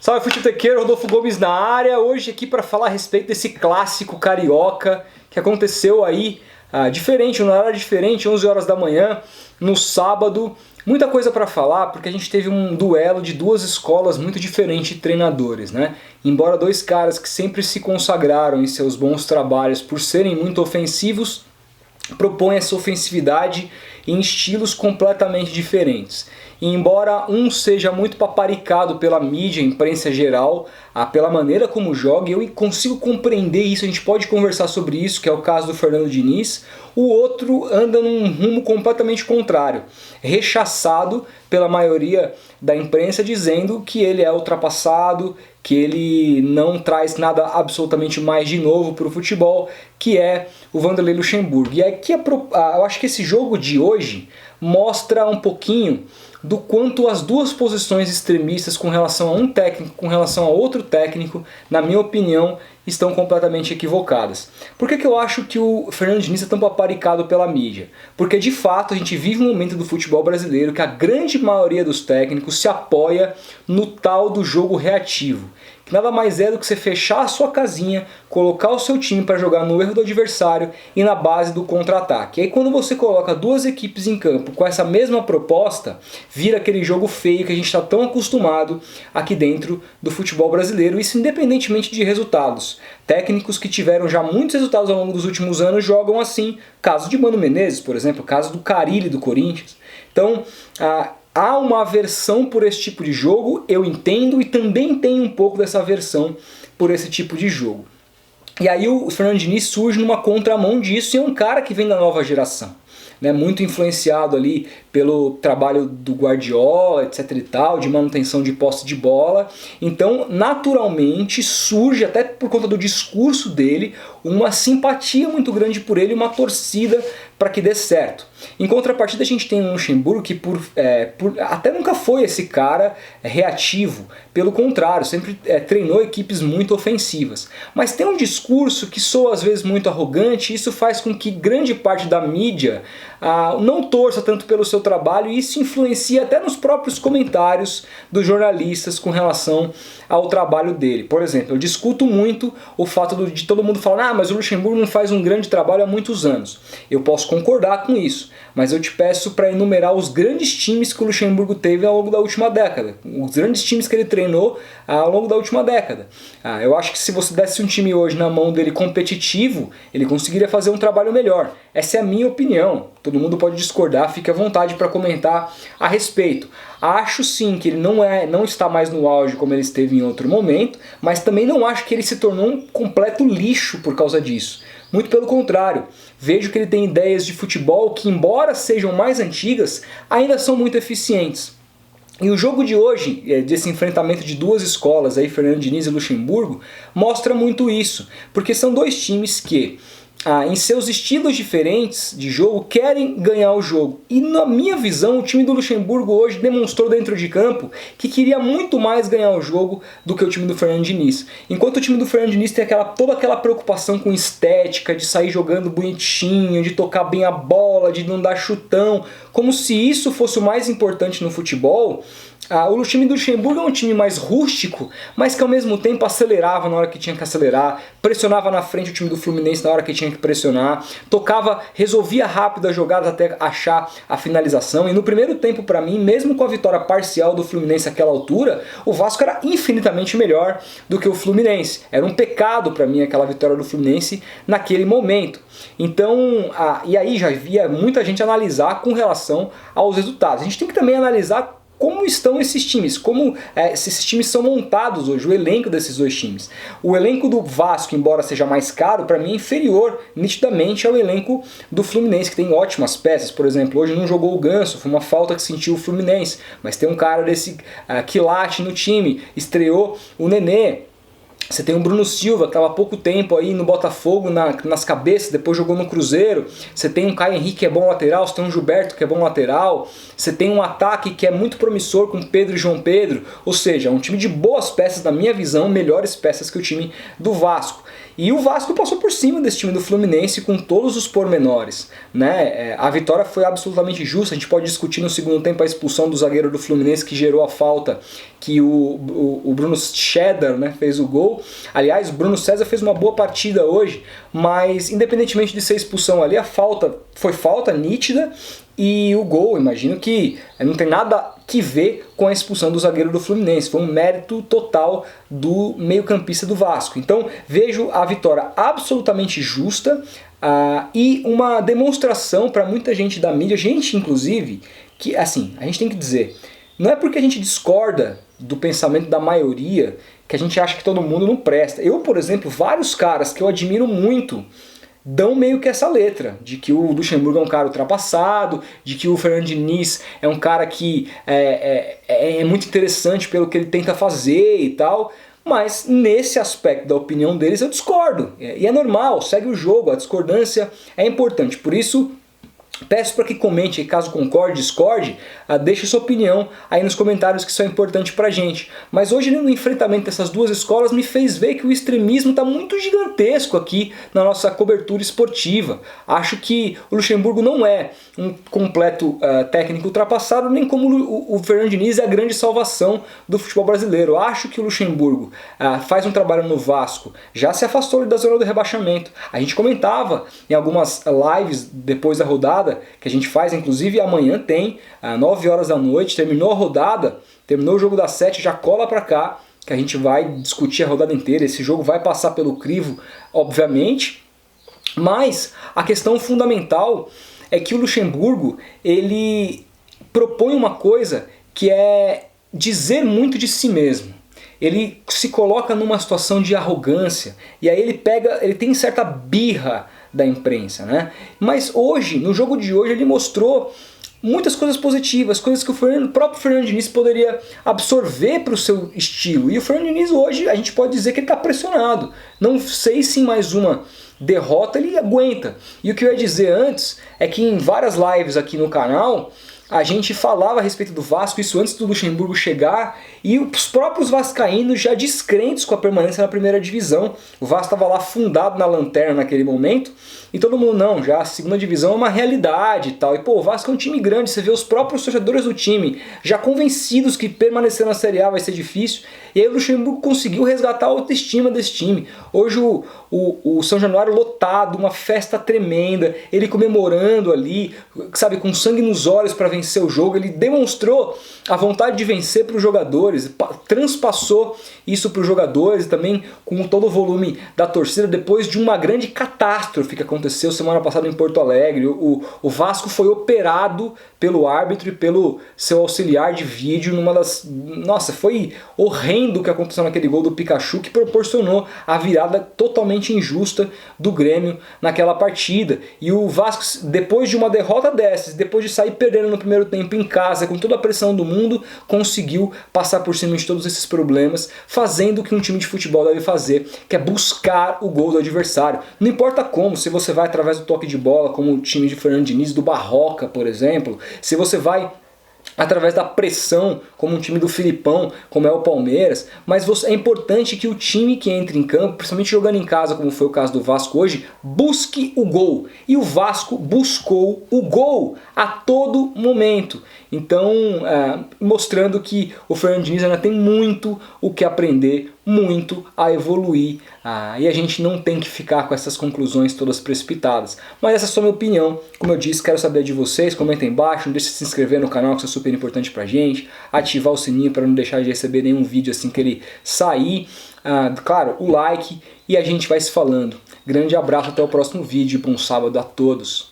Salve futequeiro, Rodolfo Gomes na área, hoje aqui para falar a respeito desse clássico carioca que aconteceu aí, diferente, num horário diferente, 11 horas da manhã, no sábado. Muita coisa para falar, porque a gente teve um duelo de duas escolas muito diferentes de treinadores, né? Embora dois caras que sempre se consagraram em seus bons trabalhos por serem muito ofensivos, propõem essa ofensividade em estilos completamente diferentes. E embora um seja muito paparicado pela mídia, imprensa geral, pela maneira como joga, eu consigo compreender isso, a gente pode conversar sobre isso, que é o caso do Fernando Diniz. O outro anda num rumo completamente contrário, rechaçado pela maioria da imprensa, dizendo que ele é ultrapassado, que ele não traz nada absolutamente mais de novo para o futebol, que é o Vanderlei Luxemburgo. E aqui eu acho que esse jogo de hoje mostra um pouquinho do quanto as duas posições extremistas com relação a um técnico, com relação a outro técnico, na minha opinião, estão completamente equivocadas. Por que eu acho que o Fernando Diniz é tão paparicado pela mídia? Porque de fato a gente vive um momento do futebol brasileiro que a grande maioria dos técnicos se apoia no tal do jogo reativo. Que nada mais é do que você fechar a sua casinha, colocar o seu time para jogar no erro do adversário e na base do contra-ataque. E aí quando você coloca duas equipes em campo com essa mesma proposta, vira aquele jogo feio que a gente está tão acostumado aqui dentro do futebol brasileiro, isso independentemente de resultados. Técnicos que tiveram já muitos resultados ao longo dos últimos anos jogam assim, caso de Mano Menezes, por exemplo, caso do Carille do Corinthians. Então, há uma aversão por esse tipo de jogo, eu entendo, e também tem um pouco dessa aversão por esse tipo de jogo. E aí o Fernando Diniz surge numa contramão disso, e é um cara que vem da nova geração, né, muito influenciado ali pelo trabalho do Guardiola, etc e tal, de manutenção de posse de bola. Então, naturalmente, surge, até por conta do discurso dele, uma simpatia muito grande por ele, uma torcida para que dê certo. Em contrapartida, a gente tem um Luxemburgo que até nunca foi esse cara reativo. Pelo contrário, sempre treinou equipes muito ofensivas. Mas tem um discurso que soa às vezes muito arrogante, e isso faz com que grande parte da mídia não torça tanto pelo seu trabalho, e isso influencia até nos próprios comentários dos jornalistas com relação ao trabalho dele. Por exemplo, eu discuto muito o fato de todo mundo falar: mas o Luxemburgo não faz um grande trabalho há muitos anos. Eu posso concordar com isso, mas eu te peço para enumerar os grandes times que o Luxemburgo teve ao longo da última década, os grandes times que ele treinou ao longo da última década. Eu acho que se você desse um time hoje na mão dele competitivo, ele conseguiria fazer um trabalho melhor. Essa é a minha opinião. Todo mundo pode discordar, fique à vontade para comentar a respeito. Acho sim que ele não está mais no auge como ele esteve em outro momento, mas também não acho que ele se tornou um completo lixo por causa disso. Muito pelo contrário, vejo que ele tem ideias de futebol que, embora sejam mais antigas, ainda são muito eficientes. E o jogo de hoje, desse enfrentamento de duas escolas, aí, Fernando Diniz e Luxemburgo, mostra muito isso, porque são dois times que, em seus estilos diferentes de jogo, querem ganhar o jogo. E na minha visão, o time do Luxemburgo hoje demonstrou dentro de campo que queria muito mais ganhar o jogo do que o time do Fernando Diniz. Enquanto o time do Fernando Diniz tem toda aquela preocupação com estética, de sair jogando bonitinho, de tocar bem a bola, de não dar chutão, como se isso fosse o mais importante no futebol, o time do Luxemburgo é um time mais rústico, mas que ao mesmo tempo acelerava na hora que tinha que acelerar, pressionava na frente o time do Fluminense na hora que tinha que pressionar, resolvia rápido as jogadas até achar a finalização. E no primeiro tempo, para mim, mesmo com a vitória parcial do Fluminense àquela altura, o Vasco era infinitamente melhor do que o Fluminense. Era um pecado para mim aquela vitória do Fluminense naquele momento. Então, e aí já havia muita gente analisar com relação aos resultados. A gente tem que também analisar como estão esses times, como esses times são montados hoje, o elenco desses dois times. O elenco do Vasco, embora seja mais caro, para mim é inferior nitidamente ao elenco do Fluminense, que tem ótimas peças. Por exemplo, hoje não jogou o Ganso, foi uma falta que sentiu o Fluminense, mas tem um cara desse quilate no time, estreou o Nenê. Você tem o Bruno Silva, que estava há pouco tempo aí no Botafogo nas cabeças, depois jogou no Cruzeiro. Você tem um Caio Henrique que é bom lateral, você tem um Gilberto que é bom lateral. Você tem um ataque que é muito promissor com Pedro e João Pedro. Ou seja, um time de boas peças, na minha visão, melhores peças que o time do Vasco. E o Vasco passou por cima desse time do Fluminense com todos os pormenores, né? A vitória foi absolutamente justa. A gente pode discutir no segundo tempo a expulsão do zagueiro do Fluminense que gerou a falta, que o Bruno Cheddar, né, fez o gol. Aliás, o Bruno César fez uma boa partida hoje, mas independentemente de ser expulsão ali, a falta foi falta nítida. E o gol, imagino que não tem nada que ver com a expulsão do zagueiro do Fluminense. Foi um mérito total do meio-campista do Vasco. Então vejo a vitória absolutamente justa e uma demonstração para muita gente da mídia, gente inclusive, que assim, a gente tem que dizer, não é porque a gente discorda do pensamento da maioria que a gente acha que todo mundo não presta. Eu, por exemplo, vários caras que eu admiro muito dão meio que essa letra, de que o Luxemburgo é um cara ultrapassado, de que o Fernando Diniz é um cara que é muito interessante pelo que ele tenta fazer e tal, mas nesse aspecto da opinião deles eu discordo, e é normal, segue o jogo, a discordância é importante, por isso peço para que comente, caso concorde, discorde, deixe sua opinião aí nos comentários, que isso é importante pra gente. Mas hoje no enfrentamento dessas duas escolas me fez ver que o extremismo está muito gigantesco aqui na nossa cobertura esportiva. Acho que o Luxemburgo não é um completo técnico ultrapassado, nem como o Fernando Diniz é a grande salvação do futebol brasileiro. Acho que o Luxemburgo faz um trabalho no Vasco, já se afastou da zona do rebaixamento. A gente comentava em algumas lives depois da rodada, que a gente faz, inclusive amanhã tem, às 9 horas da noite, terminou a rodada, terminou o jogo das 7, já cola pra cá, que a gente vai discutir a rodada inteira. Esse jogo vai passar pelo crivo, obviamente, mas a questão fundamental é que o Luxemburgo, ele propõe uma coisa que é dizer muito de si mesmo. Ele se coloca numa situação de arrogância, e aí ele tem certa birra da imprensa, né? Mas hoje, no jogo de hoje, ele mostrou muitas coisas positivas, coisas que o próprio Fernando Diniz poderia absorver para o seu estilo. E o Fernando Diniz hoje, a gente pode dizer que ele está pressionado. Não sei se em mais uma derrota ele aguenta. E o que eu ia dizer antes é que em várias lives aqui no canal, a gente falava a respeito do Vasco, isso antes do Luxemburgo chegar, e os próprios vascaínos já descrentes com a permanência na primeira divisão. O Vasco estava lá fundado na lanterna naquele momento, e todo mundo, não, já a segunda divisão é uma realidade e tal. E pô, o Vasco é um time grande, você vê os próprios torcedores do time já convencidos que permanecer na Série A vai ser difícil, e aí o Luxemburgo conseguiu resgatar a autoestima desse time. Hoje o São Januário lotado, uma festa tremenda, ele comemorando ali, sabe, com sangue nos olhos para vencer o jogo. Ele demonstrou a vontade de vencer para os jogadores, transpassou isso para os jogadores, também com todo o volume da torcida, depois de uma grande catástrofe que aconteceu semana passada em Porto Alegre. O Vasco foi operado pelo árbitro e pelo seu auxiliar de vídeo numa das... Nossa, foi horrendo o que aconteceu naquele gol do Pikachu, que proporcionou a virada totalmente injusta do Grêmio naquela partida. E o Vasco, depois de uma derrota dessas, depois de sair perdendo no primeiro tempo em casa, com toda a pressão do mundo, conseguiu passar por cima de todos esses problemas, fazendo o que um time de futebol deve fazer, que é buscar o gol do adversário. Não importa como, se você vai através do toque de bola, como o time de Fernando Diniz, do Barroca, por exemplo, se você vai através da pressão, como um time do Filipão, como é o Palmeiras, mas é importante que o time que entre em campo, principalmente jogando em casa, como foi o caso do Vasco hoje, busque o gol. E o Vasco buscou o gol a todo momento. Então, mostrando que o Fernando Diniz ainda tem muito o que aprender, muito a evoluir, e a gente não tem que ficar com essas conclusões todas precipitadas. Mas essa é só a minha opinião. Como eu disse, quero saber de vocês, comentem aí embaixo, não deixe de se inscrever no canal, que isso é super importante pra gente, ativar o sininho para não deixar de receber nenhum vídeo assim que ele sair, claro, o like, e a gente vai se falando. Grande abraço, até o próximo vídeo, bom sábado a todos.